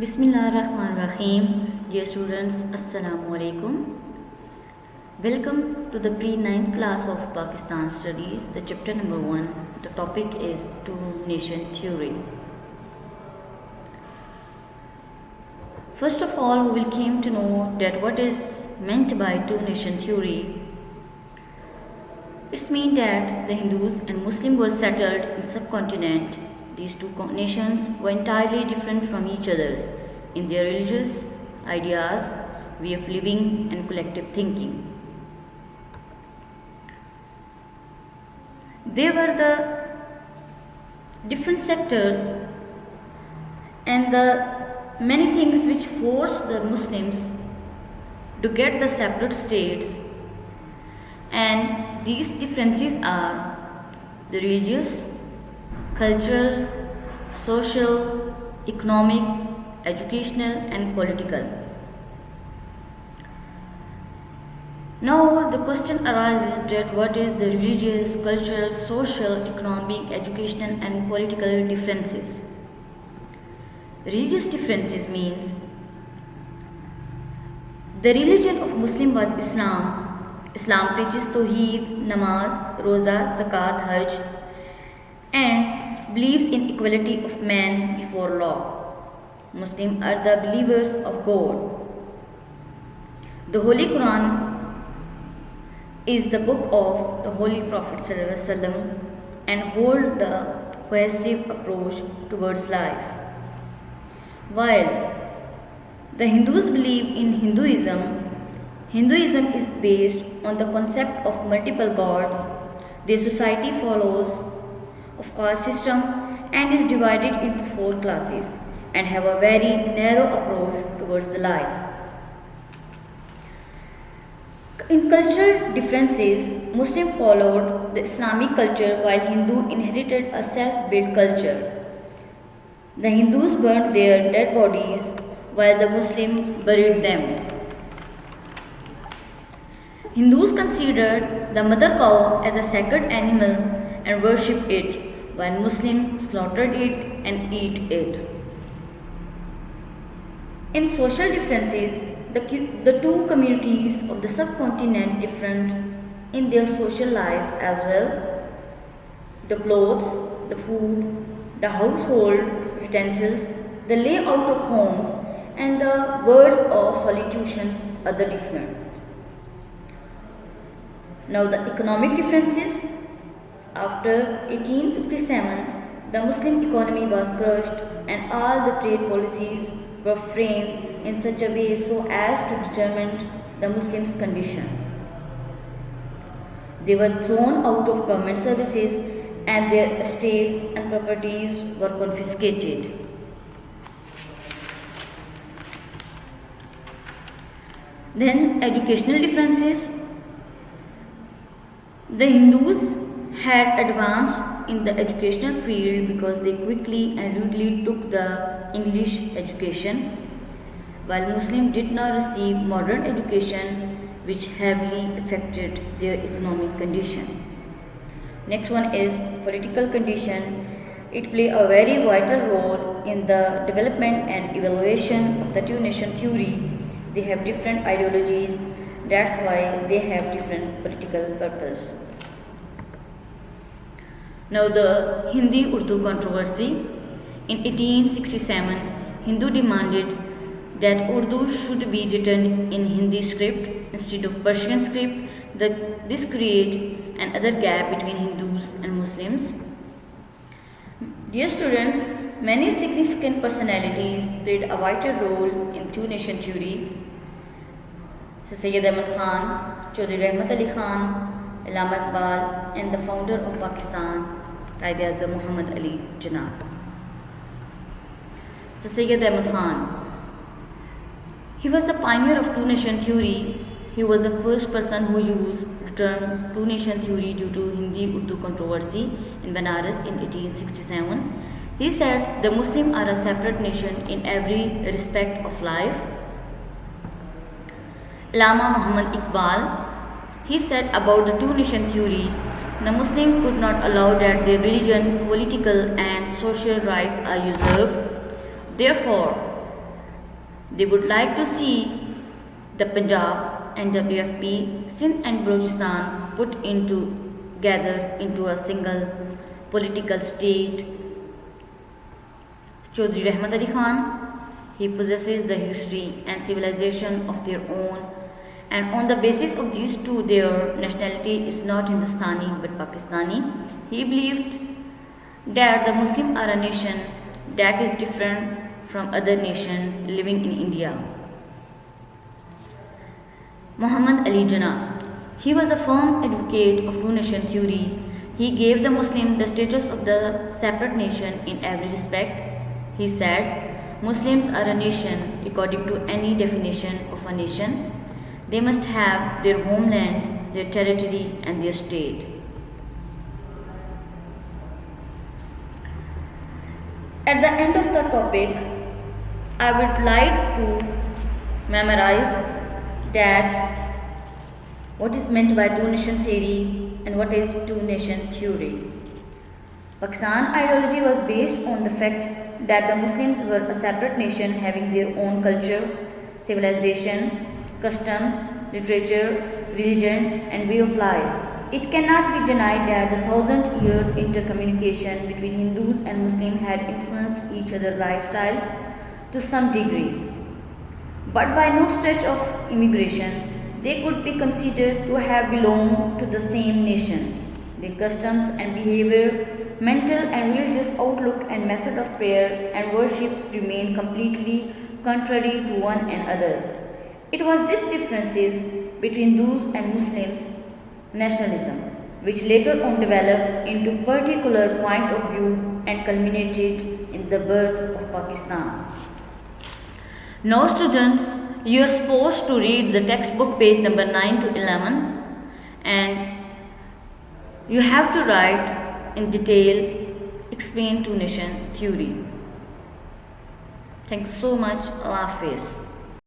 Bismillahirrahmanirrahim. Dear students, Assalamu alaikum. Welcome to the pre-9th class of Pakistan Studies, the chapter number 1. The topic is two-nation theory. First of all, we will came to know that what is meant by two-nation theory. It's mean that the Hindus and Muslims were settled in subcontinent. These two nations were entirely different from each other in their religious ideas, way of living and collective thinking. There were the different sectors and the many things which forced the Muslims to get the separate states, and these differences are the religious, cultural, social, economic, educational and political. Now the question arises that what is the religious, cultural, social, economic, educational and political differences? Religious differences means the religion of Muslim was Islam. Islam preaches Tawheed, Namaz, Roza, Zakat, Hajj and believes in equality of man before law. Muslims are the believers of God. The Holy Quran is the book of the Holy Prophet ﷺ and hold the cohesive approach towards life. While the Hindus believe in Hinduism, Hinduism is based on the concept of multiple gods. Their society follows of caste system and is divided into 4 classes and have a very narrow approach towards the life. In cultural differences, Muslim followed the Islamic culture while Hindu inherited a self-built culture. The Hindus burned their dead bodies while the Muslims buried them. Hindus considered the mother cow as a sacred animal and worshipped it, while Muslims slaughtered it and eat it. In social differences, the two communities of the subcontinent different in their social life as well. The clothes, the food, the household utensils, the layout of homes and the words of salutations are the different. Now the economic differences. After 1857, the Muslim economy was crushed and all the trade policies were framed in such a way so as to determine the Muslims' condition. They were thrown out of government services and their estates and properties were confiscated. Then educational differences. The Hindus had advanced in the educational field because they quickly and rudely took the English education, while Muslims did not receive modern education which heavily affected their economic condition. Next one is political condition. It plays a very vital role in the development and evaluation of the two-nation theory. They have different ideologies, that's why they have different political purpose. Now the Hindi-Urdu controversy. In 1867, Hindu demanded that Urdu should be written in Hindi script instead of Persian script. This created another gap between Hindus and Muslims. Dear students, many significant personalities played a vital role in two-nation theory. Syed Ahmad Khan, Chaudhry Rahmat Ali Khan, Allama Iqbal, and the founder of Pakistan, Quaid-e-Azam Muhammad Ali Jinnah. Syed Ahmad Khan, he was the pioneer of two-nation theory. He was the first person who used the term two-nation theory due to Hindi-Urdu controversy in Banaras in 1867. He said the Muslims are a separate nation in every respect of life. Allama Muhammad Iqbal, he said about the two-nation theory, the Muslims could not allow that their religion, political and social rights are usurped. Therefore, They would like to see the Punjab and WFP, Sindh and Balochistan put together into a single political state. Chaudhry Rahmat Ali Khan, he possesses the history and civilization of their own, and on the basis of these two, their nationality is not Hindustani but Pakistani. He believed that the Muslims are a nation that is different from other nations living in India. Muhammad Ali Jinnah, he was a firm advocate of two-nation theory. He gave the Muslim the status of the separate nation in every respect. He said, Muslims are a nation according to any definition of a nation. They must have their homeland, their territory, and their state. At the end of the topic, I would like to memorize that what is meant by two-nation theory and what is two-nation theory. Pakistan ideology was based on the fact that the Muslims were a separate nation having their own culture, civilization, customs, literature, religion, and way of life. It cannot be denied that the 1,000 years intercommunication between Hindus and Muslims had influenced each other's lifestyles to some degree. But by no stretch of immigration, they could be considered to have belonged to the same nation. Their customs and behavior, mental and religious outlook and method of prayer and worship remained completely contrary to one another. It was these differences between Hindus and Muslims nationalism, which later on developed into particular point of view and culminated in the birth of Pakistan. Now students, you are supposed to read the textbook page number 9 to 11 and you have to write in detail, explain two-nation theory. Thanks so much. Allah Hafiz.